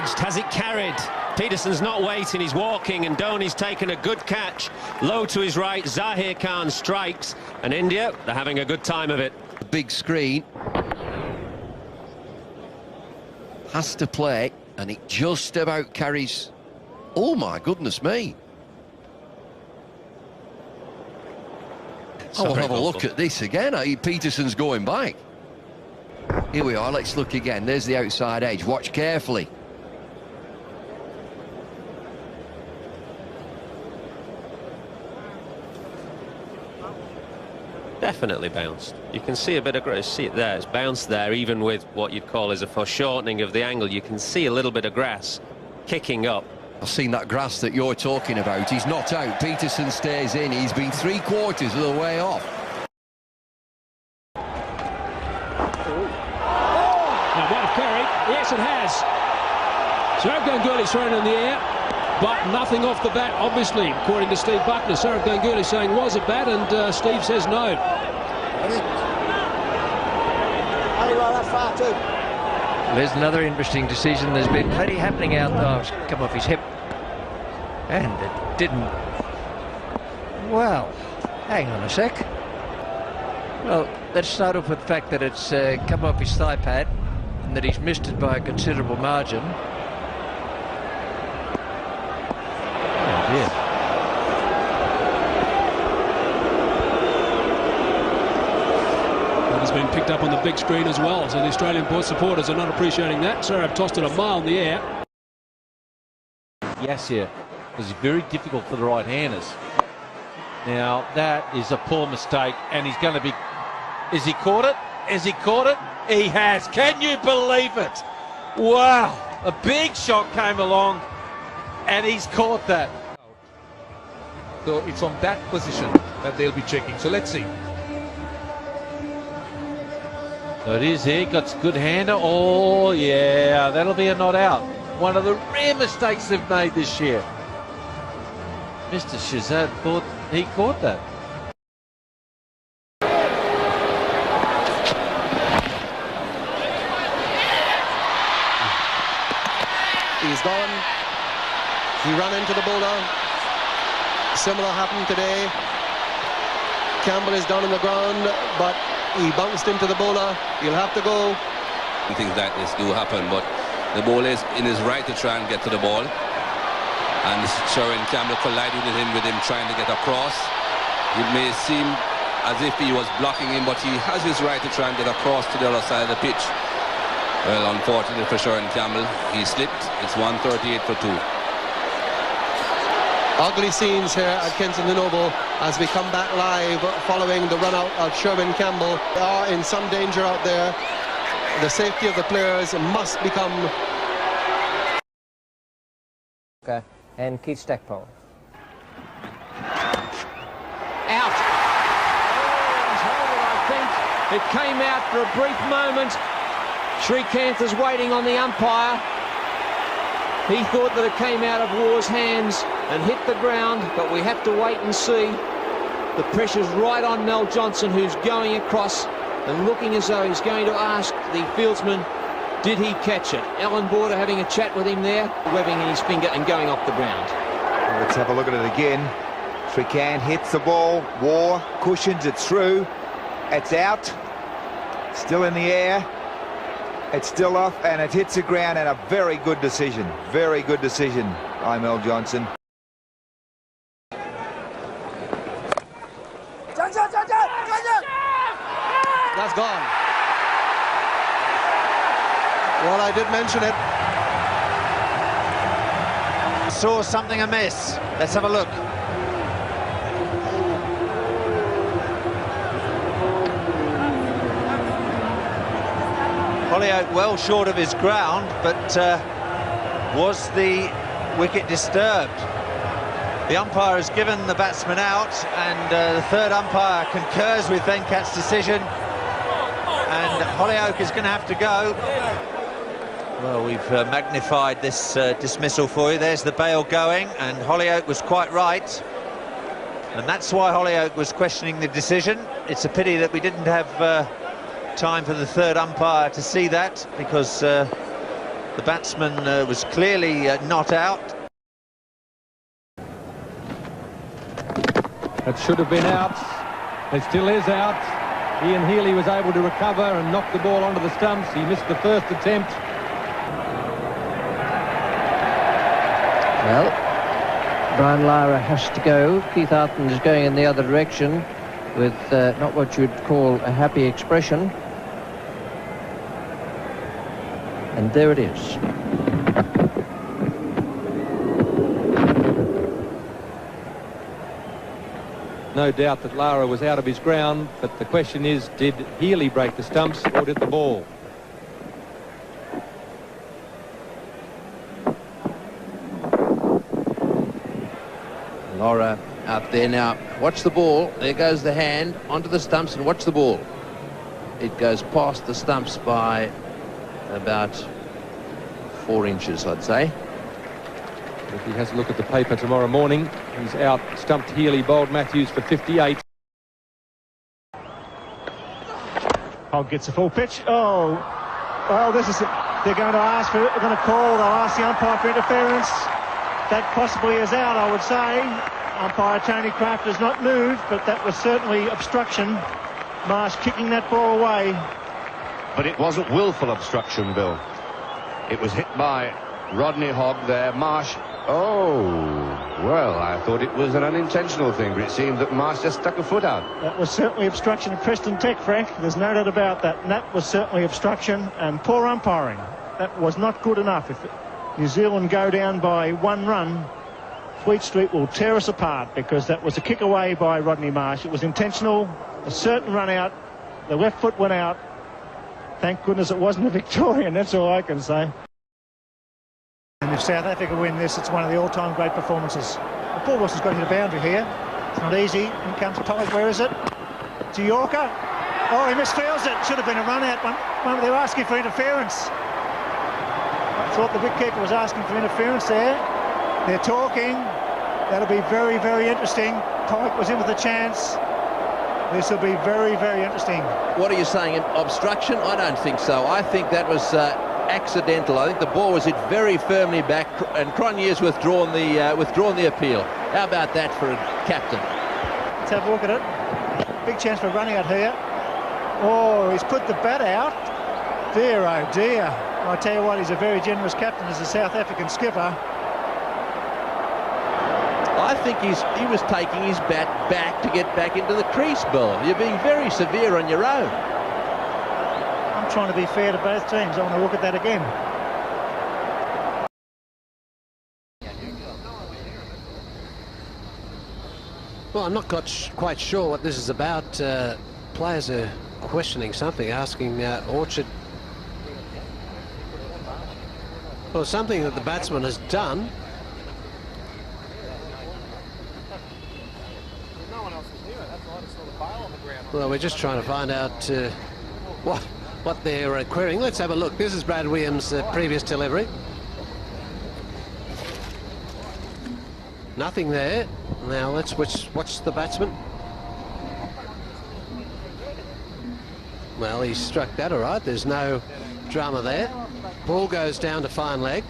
edged. Has it carried? Peterson's not waiting, he's walking, and Dhoni's taken a good catch. Low to his right, Zahir Khan strikes, and India, they're having a good time of it. Big screen. Has to play, and it just about carries. Oh my goodness me. I will have a look at this again. Peterson's going back. Here we are, let's look again. There's the outside edge. Watch carefully. Definitely bounced. You can see a bit of grass. See it there. It's bounced there, even with what you'd call as a foreshortening of the angle. You can see a little bit of grass kicking up. I've seen that grass that you're talking about. He's not out. Peterson stays in. He's been 3/4 of the way off. Now, might have carried. Yes, it has. Sourav Ganguly's thrown in the air, but nothing off the bat, obviously, according to Steve Buckner. Sourav Ganguly saying, was it bat? And Steve says no. There's another interesting decision. There's been plenty happening out there. Oh, it's come off his hip. And it didn't. Well, hang on a sec. Well, let's start off with the fact that it's come off his thigh pad and that he's missed it by a considerable margin. Oh dear. That has been picked up on the big screen as well, so the Australian board supporters are not appreciating that. Sourav tossed it a mile in the air. Yes, yeah. It was very difficult for the right-handers. Now, that is a poor mistake, and he's going to be... Has he caught it? Has he caught it? He has. Can you believe it? Wow. A big shot came along, and he's caught that. So it's on that position that they'll be checking. So let's see. So it is here. Got good hander. Oh, yeah. That'll be a not out. One of the rare mistakes they've made this year. Mr. Shazad thought he caught that. He's gone. He ran into the bowler. Similar happened today. Campbell is down on the ground, but he bounced into the bowler. He'll have to go. Things like this do happen, but the bowler is in his right to try and get to the ball. And Sharon Campbell collided with him trying to get across. It may seem as if he was blocking him, but he has his right to try and get across to the other side of the pitch. Well, unfortunately for Sharon Campbell, he slipped. It's 138 for 2. Ugly scenes here at Kensington Oval as we come back live following the run out of Sherwin Campbell. They are in some danger out there. The safety of the players must become... Okay. And Keith Stackpole. Out. I think it came out for a brief moment. Srikanth is waiting on the umpire. He thought that it came out of War's hands and hit the ground, but we have to wait and see. The pressure's right on Mel Johnson, who's going across and looking as though he's going to ask the fieldsman, did he catch it? Alan Border having a chat with him there, webbing in his finger and going off the ground. Well, let's have a look at it again. Srikanth hits the ball. War cushions it through. It's out. Still in the air. It's still off, and it hits the ground, and a very good decision. Very good decision by Mel Johnson. That's gone. Well, I did mention it. Saw something amiss. Let's have a look. Holyoake well short of his ground, but was the wicket disturbed? The umpire has given the batsman out, and the third umpire concurs with Venkat's decision, and Holyoake is going to have to go. Well, we've magnified this dismissal for you. There's the bail going, and Holyoake was quite right, and that's why Holyoake was questioning the decision. It's a pity that we didn't have time for the third umpire to see that, because The batsman was clearly not out. It should have been out. It still is out. Ian Healy was able to recover and knock the ball onto the stumps. He missed the first attempt. Well, Brian Lara has to go. Keith Arton is going in the other direction with not what you'd call a happy expression. And there it is. No doubt that Lara was out of his ground, but the question is, did Healy break the stumps or did the ball? Lara out there now. Watch the ball. There goes the hand onto the stumps, and watch the ball. It goes past the stumps by about 4 inches, I'd say. If he has a look at the paper tomorrow morning, he's out stumped Healy, bowled Matthews for 58. Hogg gets a full pitch. Oh, well, this is it. They're going to ask for it. They're going to call. They'll ask the umpire for interference. That possibly is out, I would say. Umpire Tony Kraft has not moved, but that was certainly obstruction. Marsh kicking that ball away. But it wasn't willful obstruction, Bill. It was hit by Rodney Hogg there. Marsh. Oh, well, I thought it was an unintentional thing, but it seemed that Marsh just stuck a foot out. That was certainly obstruction of Preston Tech, Frank. There's no doubt about that. And that was certainly obstruction and poor umpiring. That was not good enough. If New Zealand go down by 1 run, Fleet Street will tear us apart, because that was a kick away by Rodney Marsh. It was intentional, a certain run out. The left foot went out. Thank goodness it wasn't a Victorian, that's all I can say. And if South Africa win this, it's one of the all-time great performances. Paul Wilson's got to hit a boundary here. It's not easy. In comes Pollock. Where is it? To Yorker. Oh, he misfields it. Should have been a run out. They were asking for interference. I thought the wicketkeeper was asking for interference there. They're talking. That'll be very, very interesting. Pollock was into the chance. This will be very, very interesting. What are you saying? Obstruction? I don't think so. I think that was accidental. I think the ball was hit very firmly back, and Cronje's withdrawn the appeal. How about that for a captain? Let's have a look at it. Big chance for running out here. Oh, he's put the bat out. Dear, oh dear. I tell you what, he's a very generous captain as a South African skipper. I think he was taking his bat back to get back into the crease, Bill. You're being very severe on your own. I'm trying to be fair to both teams. I want to look at that again. Well, I'm not quite sure what this is about. Players are questioning something, asking Orchard. Well, something that the batsman has done. Well, we're just trying to find out what they're querying. Let's have a look. This is Brad Williams' previous delivery. Nothing there. Now let's watch the batsman. Well, he struck that all right. There's no drama there. Ball goes down to fine leg.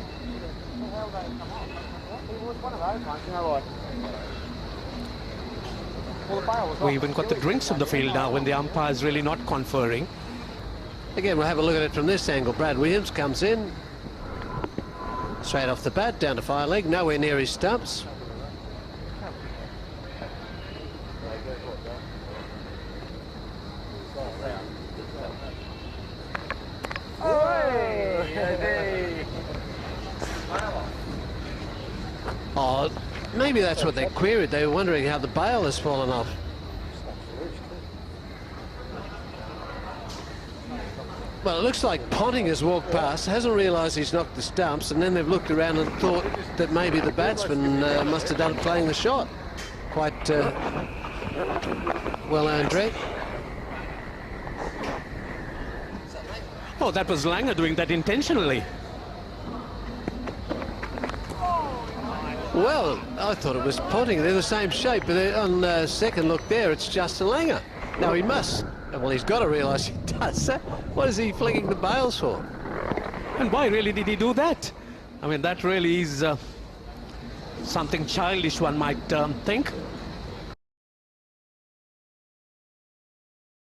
We even got the drinks on the field now when the umpire is really not conferring. Again, we'll have a look at it from this angle. Brad Williams comes in. Straight off the bat, down to fine leg, nowhere near his stumps. Oh, maybe that's what they queried. They were wondering how the bail has fallen off. Well, it looks like Ponting has walked past, hasn't realised he's knocked the stumps, and then they've looked around and thought that maybe the batsman must have done playing the shot. Quite well earned drink. Oh, that was Langer doing that intentionally. Well, I thought it was Ponting. They're the same shape, but on second look there, it's Justin Langer. Now he must. Well, he's got to realise he does. What is he flinging the bails for? And why really did he do that? I mean, that really is something childish, one might think.